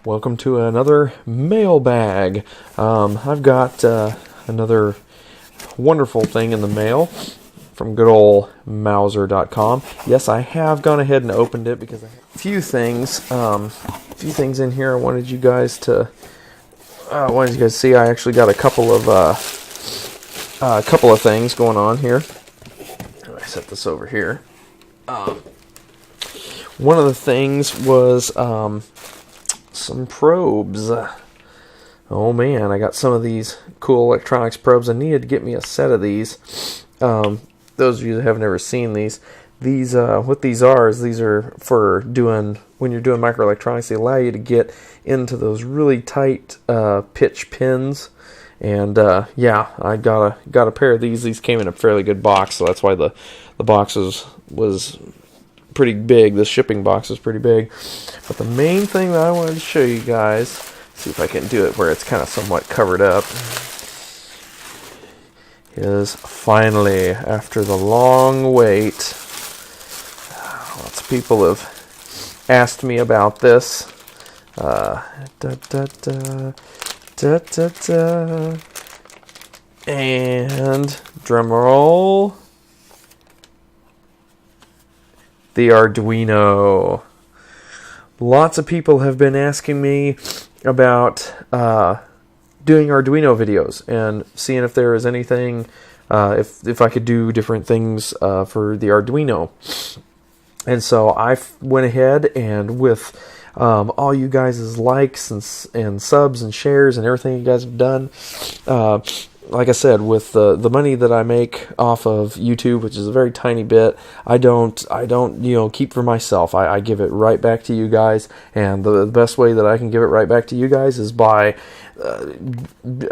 Welcome to another mailbag. I've got another wonderful thing in the mail from good old Mauser.com. Yes, I have gone ahead and opened it because I have a few things in here I wanted you guys to see. I actually got a couple of things going on here. I set this over here. One of the things was some probes. Oh man, I got some of these cool electronics probes. I needed to get me a set of these. Those of you that have never seen these, what these are is these are for doing, when you're doing microelectronics, they allow you to get into those really tight pitch pins. And yeah, I got a pair of these. These came in a fairly good box, so that's why the box was pretty big. The shipping box is pretty big. But the main thing that I wanted to show you guys, see if I can do it where it's kind of somewhat covered up, is finally, after the long wait, lots of people have asked me about this. And drum roll. The Arduino. Lots of people have been asking me about doing Arduino videos and seeing if there is anything, if I could do different things for the Arduino. And so I went ahead and with all you guys' likes and subs and shares and everything you guys have done, like I said, with the money that I make off of YouTube, which is a very tiny bit, I don't keep for myself. I give it right back to you guys, and the best way that I can give it right back to you guys is by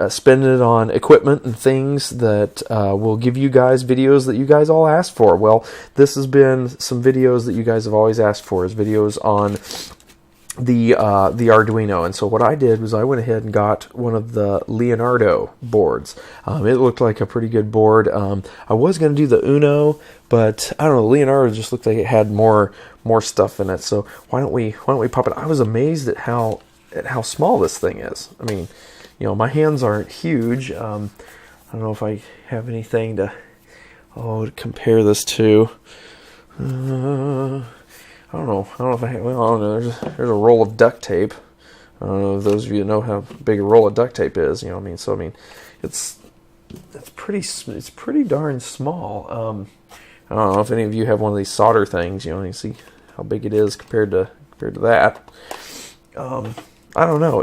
spending it on equipment and things that will give you guys videos that you guys all asked for. Well, this has been some videos that you guys have always asked for, is videos on the Arduino. And so what I did was I went ahead and got one of the Leonardo boards. It looked like a pretty good board. I was going to do the Uno, but I don't know, Leonardo just looked like it had more stuff in it. So why don't we pop it? I was amazed at how small this thing is. I mean, my hands aren't huge. I don't know if I have anything to compare this to. I don't know if I have, well, I don't know, there's a roll of duct tape. I don't know if those of you know how big a roll of duct tape is, I mean, so I mean, it's pretty darn small. I don't know if any of you have one of these solder things, you see how big it is compared to that. I don't know,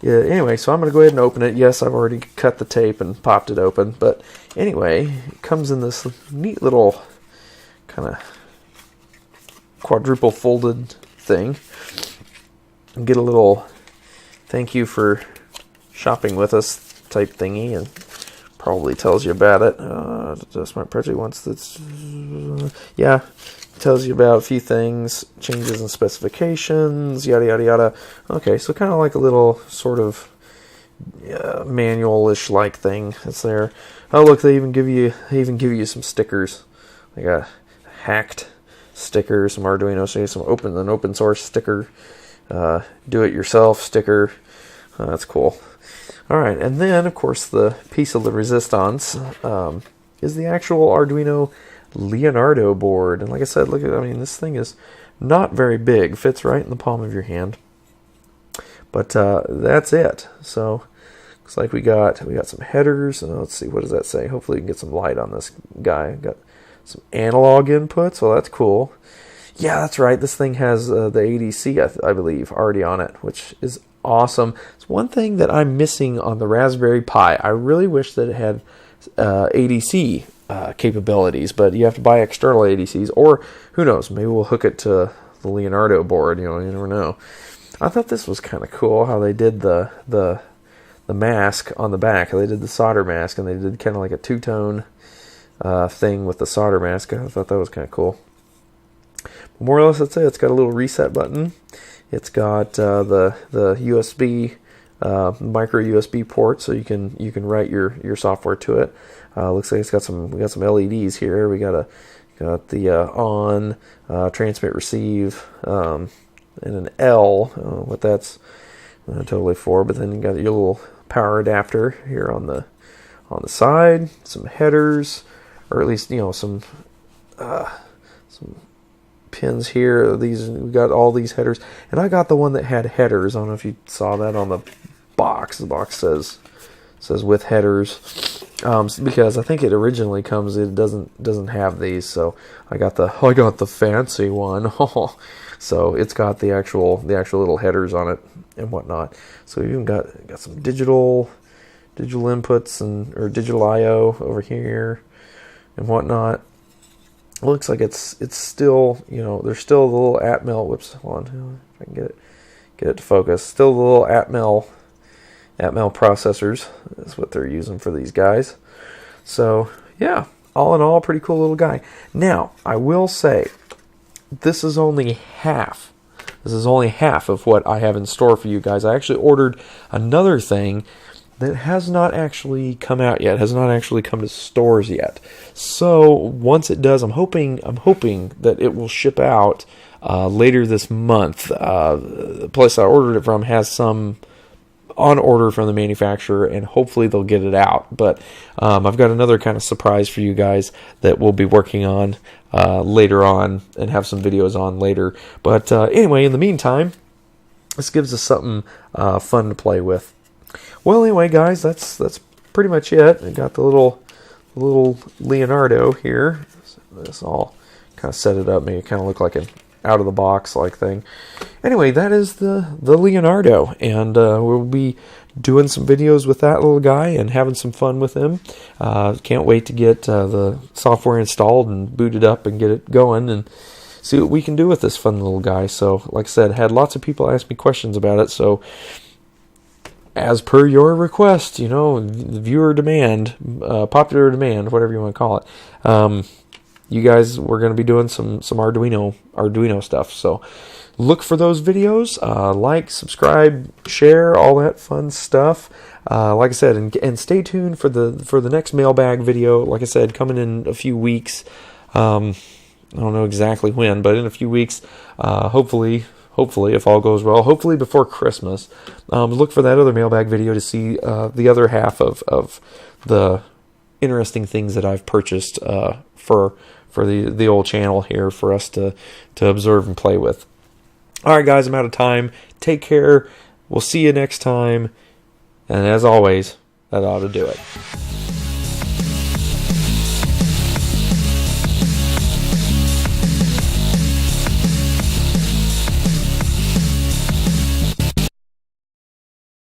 anyway, so I'm going to go ahead and open it. Yes, I've already cut the tape and popped it open, but anyway, it comes in this neat little kind of quadruple folded thing. Get a little thank you for shopping with us type thingy, and probably tells you about it. Smart project wants this. Yeah, tells you about a few things, changes in specifications, yada yada yada. Okay, so kind of like a little sort of manual-ish like thing that's there. Oh look, they even give you some stickers, like a hacked sticker, some Arduino, so some open source sticker, do it yourself sticker. That's cool. All right, and then of course the piece of the resistance is the actual Arduino Leonardo board. And like I said, this thing is not very big, fits right in the palm of your hand. But that's it. So looks like we got some headers. Let's see, what does that say? Hopefully we can get some light on this guy. Got some analog inputs. Well, that's cool. Yeah, that's right. This thing has the ADC, I believe, already on it, which is awesome. It's one thing that I'm missing on the Raspberry Pi. I really wish that it had ADC capabilities, but you have to buy external ADCs, or who knows, maybe we'll hook it to the Leonardo board. You never know. I thought this was kind of cool how they did the mask on the back. They did the solder mask, and they did kind of like a two-tone thing with the solder mask. I thought that was kind of cool. More or less, that's it. It's got a little reset button. It's got the USB micro USB port, so you can write your software to it. Looks like we got some LEDs here. We got the on, transmit, receive, and an L. What that's totally for. But then you got your little power adapter here on the side. Some headers, or at least some pins here. We got all these headers, and I got the one that had headers. I don't know if you saw that on the box. The box says with headers, because I think it originally comes. It doesn't have these, so I got the fancy one. So it's got the actual little headers on it and whatnot. So we even got some digital inputs or digital I/O over here and whatnot. It looks like it's still, there's still the little Atmel. Whoops, hold on, if I can get it to focus. Still the little Atmel processors is what they're using for these guys. So yeah, all in all, pretty cool little guy. Now I will say, this is only half. This is only half of what I have in store for you guys. I actually ordered another thing that has not actually come out yet, has not actually come to stores yet. So once it does, I'm hoping that it will ship out later this month. The place I ordered it from has some on order from the manufacturer, and hopefully they'll get it out. But I've got another kind of surprise for you guys that we'll be working on later on and have some videos on later. But anyway, in the meantime, this gives us something fun to play with. Well, anyway, guys, that's pretty much it. I got the little Leonardo here. This all kind of set it up, make it kind of look like an out of the box like thing. Anyway, that is the Leonardo, and we'll be doing some videos with that little guy and having some fun with him. Can't wait to get the software installed and booted up and get it going and see what we can do with this fun little guy. So, like I said, had lots of people ask me questions about it, so as per your request, viewer demand, popular demand, whatever you want to call it, you guys, we're going to be doing some Arduino stuff. So look for those videos, like, subscribe, share, all that fun stuff. Like I said, and stay tuned for the next mailbag video. Like I said, coming in a few weeks. I don't know exactly when, but in a few weeks, hopefully, if all goes well, hopefully before Christmas. Look for that other mailbag video to see the other half of the interesting things that I've purchased for the old channel here for us to observe and play with. All right, guys, I'm out of time. Take care. We'll see you next time. And as always, that ought to do it.